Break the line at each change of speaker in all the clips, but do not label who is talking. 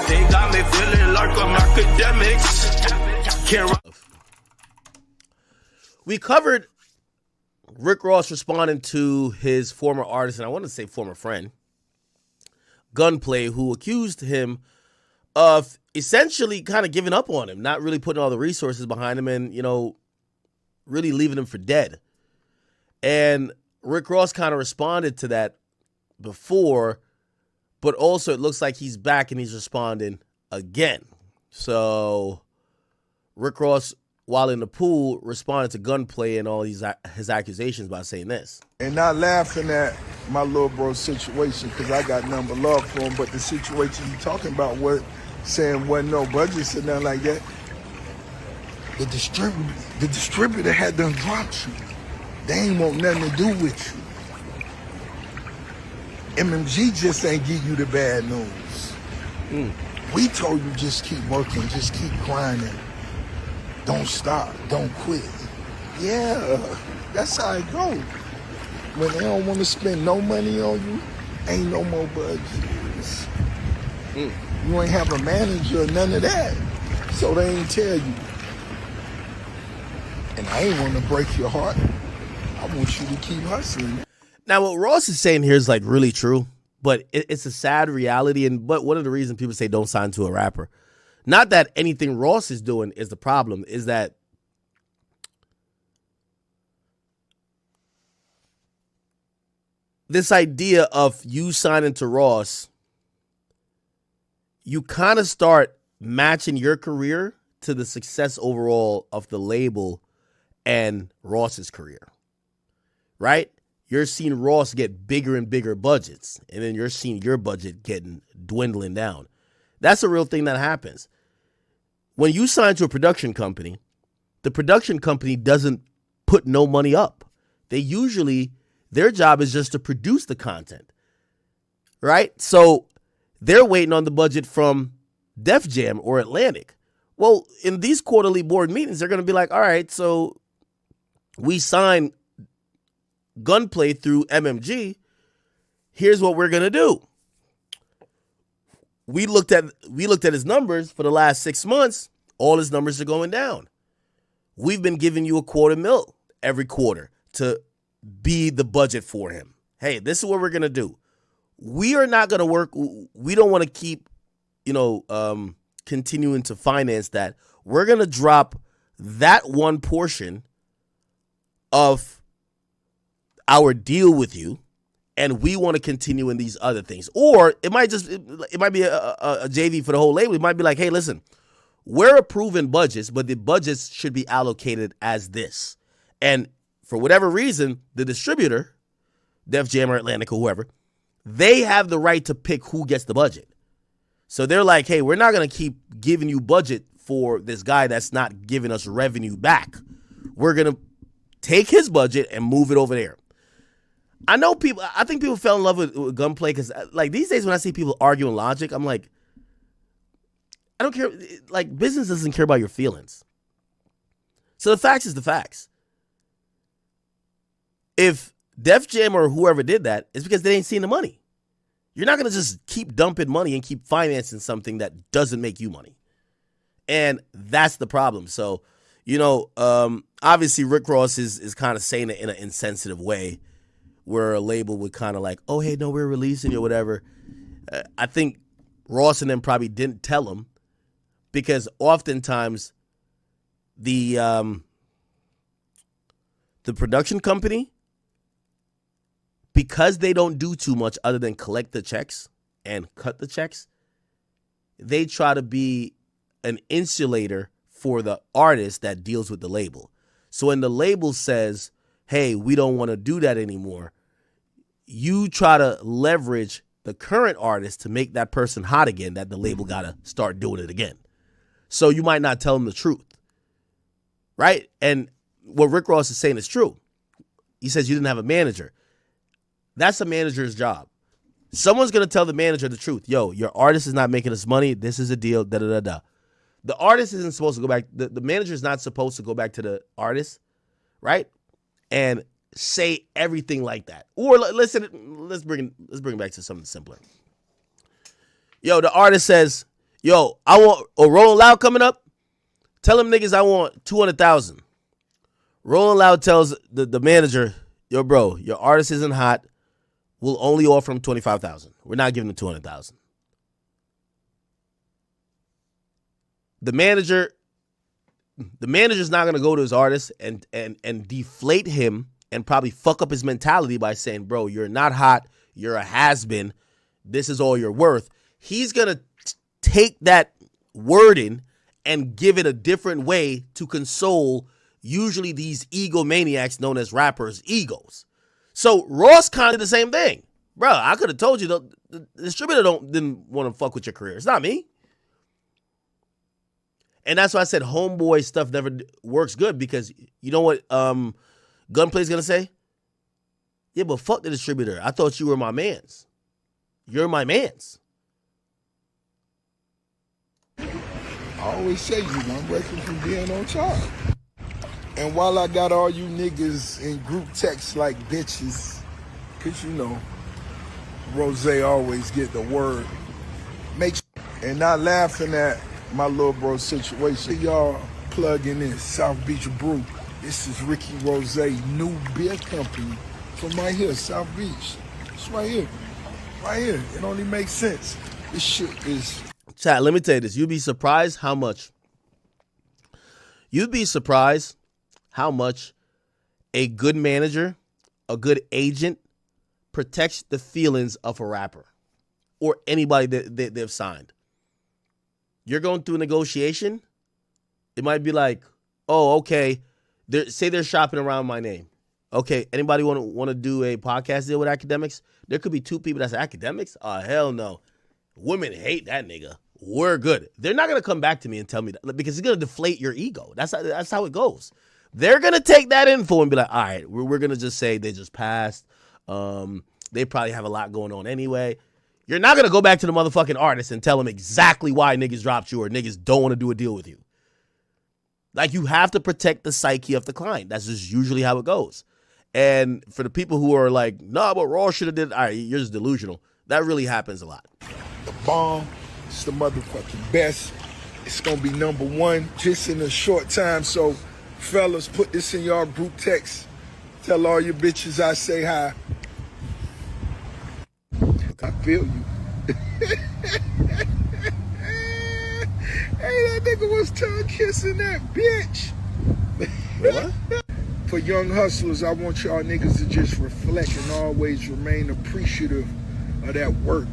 They got me feeling like I'm academics.
We covered Rick Ross responding to his former artist, and I want to say former friend, Gunplay, who accused him of essentially kind of giving up on him, not really putting all the resources behind him, and, really leaving him for dead. And Rick Ross kind of responded to that before, but also it looks like he's back and he's responding again. So Rick Ross, while in the pool, responded to Gunplay and all his accusations by saying this.
And not laughing at my little bro's situation, because I got nothing but love for him, but the situation you talking about, what saying wasn't no budgets or nothing like that, the distributor had done dropped you. They ain't want nothing to do with you. MMG just ain't give you the bad news. We told you just keep working, just keep grinding. Don't stop, don't quit. Yeah, that's how it goes. When they don't want to spend no money on you, ain't no more budgets. You ain't have a manager or none of that. So they ain't tell you. And I ain't want to break your heart. I want you to keep hustling.
Now, what Ross is saying here is like really true, but it's a sad reality. But one of the reasons people say don't sign to a rapper, not that anything Ross is doing is the problem, is that this idea of you signing to Ross, you kind of start matching your career to the success overall of the label and Ross's career, right? You're seeing Ross get bigger and bigger budgets, and then you're seeing your budget dwindling down. That's a real thing that happens. When you sign to a production company, the production company doesn't put no money up. Their job is just to produce the content, right? So they're waiting on the budget from Def Jam or Atlantic. Well, in these quarterly board meetings, they're going to be like, all right, so we sign Gunplay through MMG. Here's what we're going to do. We looked at his numbers for the last 6 months. All his numbers are going down. We've been giving you $250,000 every quarter to be the budget for him. Hey, this is what we're going to do. We are not going to work. We don't want to keep, continuing to finance that. We're going to drop that one portion of our deal with you, and we want to continue in these other things. Or it might be a JV for the whole label. It might be like, hey, listen, we're approving budgets, but the budgets should be allocated as this. And for whatever reason, the distributor, Def Jam or Atlantic or whoever, they have the right to pick who gets the budget. So they're like, hey, we're not going to keep giving you budget for this guy that's not giving us revenue back. We're going to take his budget and move it over there. I think people fell in love with Gunplay because, like, these days when I see people arguing logic, I'm like, I don't care. Like, business doesn't care about your feelings. So the facts is the facts. If Def Jam or whoever did that, it's because they ain't seen the money. You're not going to just keep dumping money and keep financing something that doesn't make you money. And that's the problem. So, obviously Rick Ross is kind of saying it in an insensitive way where a label would kind of like, oh, hey, no, we're releasing you or whatever. I think Ross and them probably didn't tell him because oftentimes the production company, because they don't do too much other than collect the checks and cut the checks, they try to be an insulator for the artist that deals with the label. So when the label says, hey, we don't want to do that anymore, you try to leverage the current artist to make that person hot again, that the label got to start doing it again. So you might not tell them the truth, right? And what Rick Ross is saying is true. He says you didn't have a manager. That's a manager's job. Someone's going to tell the manager the truth. Yo, your artist is not making us money. This is a deal, da-da-da-da. The artist isn't supposed to go back. The manager is not supposed to go back to the artist, right? And say everything like that. Or listen, let's bring it back to something simpler. Yo, the artist says, Yo, I want Rolling Loud coming up. Tell them niggas I want 200,000. Rolling Loud tells the manager, yo, bro, your artist isn't hot. We'll only offer him 25,000. We're not giving him 200,000. The manager's not gonna go to his artist and deflate him and probably fuck up his mentality by saying, bro, you're not hot. You're a has-been. This is all you're worth. He's gonna take that wording and give it a different way to console usually these egomaniacs known as rappers' egos. So Ross kind of did the same thing. Bro, I could have told you the distributor didn't want to fuck with your career. It's not me. And that's why I said homeboy stuff never works good, because you know what Gunplay's going to say? Yeah, but fuck the distributor. I thought you were my mans. You're my mans.
I always say you one record from being on top. And while I got all you niggas in group texts like bitches, cause you know, Rose always get the word. And not laughing at my little bro situation. Y'all plugging in South Beach Brew. This is Ricky Rose, new beer company from right here, South Beach. It's right here. Right here. It only makes sense. This shit is...
Chat, let me tell you this. You'd be surprised how much a good manager, a good agent protects the feelings of a rapper or anybody that they've signed. You're going through a negotiation. It might be like, oh, okay, say they're shopping around my name. Okay, anybody want to do a podcast deal with Akademiks? There could be two people that's Akademiks. Oh, hell no. Women hate that nigga. We're good. They're not going to come back to me and tell me that, because it's going to deflate your ego. That's how it goes. They're going to take that info and be like, all right, we're going to just say they just passed. They probably have a lot going on anyway. You're not going to go back to the motherfucking artist and tell them exactly why niggas dropped you or niggas don't want to do a deal with you. Like, you have to protect the psyche of the client. That's just usually how it goes. And for the people who are like, nah, but Raw should have did, all right, you're just delusional. That really happens a lot.
The bomb. It's the motherfucking best. It's going to be number one just in a short time. So, fellas, put this in y'all group text. Tell all your bitches I say hi. I feel you. Hey, that nigga was tongue kissing that bitch.
What?
For young hustlers, I want y'all niggas to just reflect and always remain appreciative of that work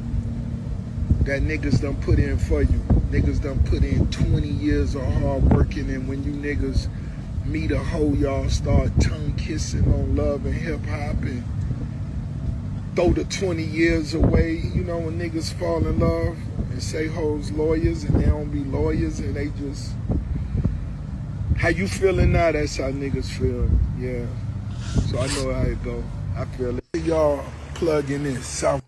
that niggas done put in for you. Niggas done put in 20 years of hard working, and when you niggas meet a hoe, y'all start tongue kissing on love and hip hop and throw the 20 years away. You know, when niggas fall in love and say hoes lawyers and they don't be lawyers and they just... How you feeling now? That's how niggas feel. Yeah. So I know how it go. I feel it. Y'all plugging in South.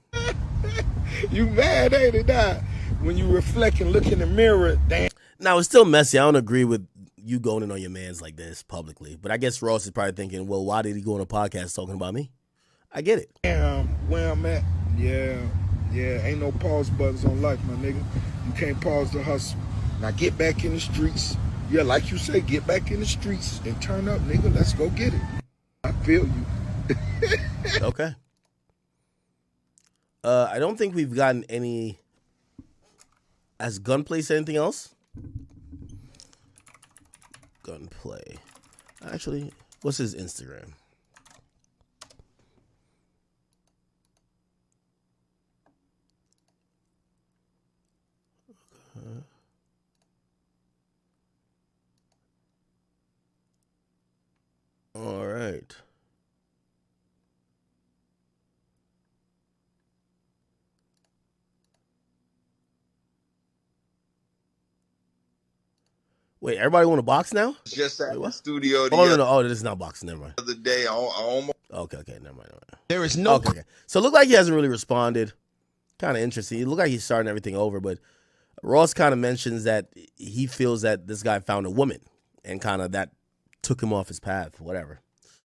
You mad, ain't it? Now, when you reflect and look in the mirror, damn.
Now, it's still messy. I don't agree with you going in on your mans like this publicly. But I guess Ross is probably thinking, well, why did he go on a podcast talking about me? I get it.
Damn, where I'm at. Yeah. Ain't no pause buttons on life, my nigga. You can't pause the hustle. Now get back in the streets. Yeah, like you say, get back in the streets and turn up, nigga. Let's go get it. I feel you.
Okay. I don't think we've gotten any... Has Gunplay said anything else? Gunplay. Actually, what's his Instagram? All right. Wait, everybody want a box now?
Just at
Wait,
the
what?
studio
No. Oh, this is not boxing. Never mind.
the other day. I almost
Okay, never mind.
There is no...
Okay. So it looked like he hasn't really responded. Kind of interesting. It looked like he's starting everything over, but Ross kind of mentions that he feels that this guy found a woman and kind of that took him off his path, whatever.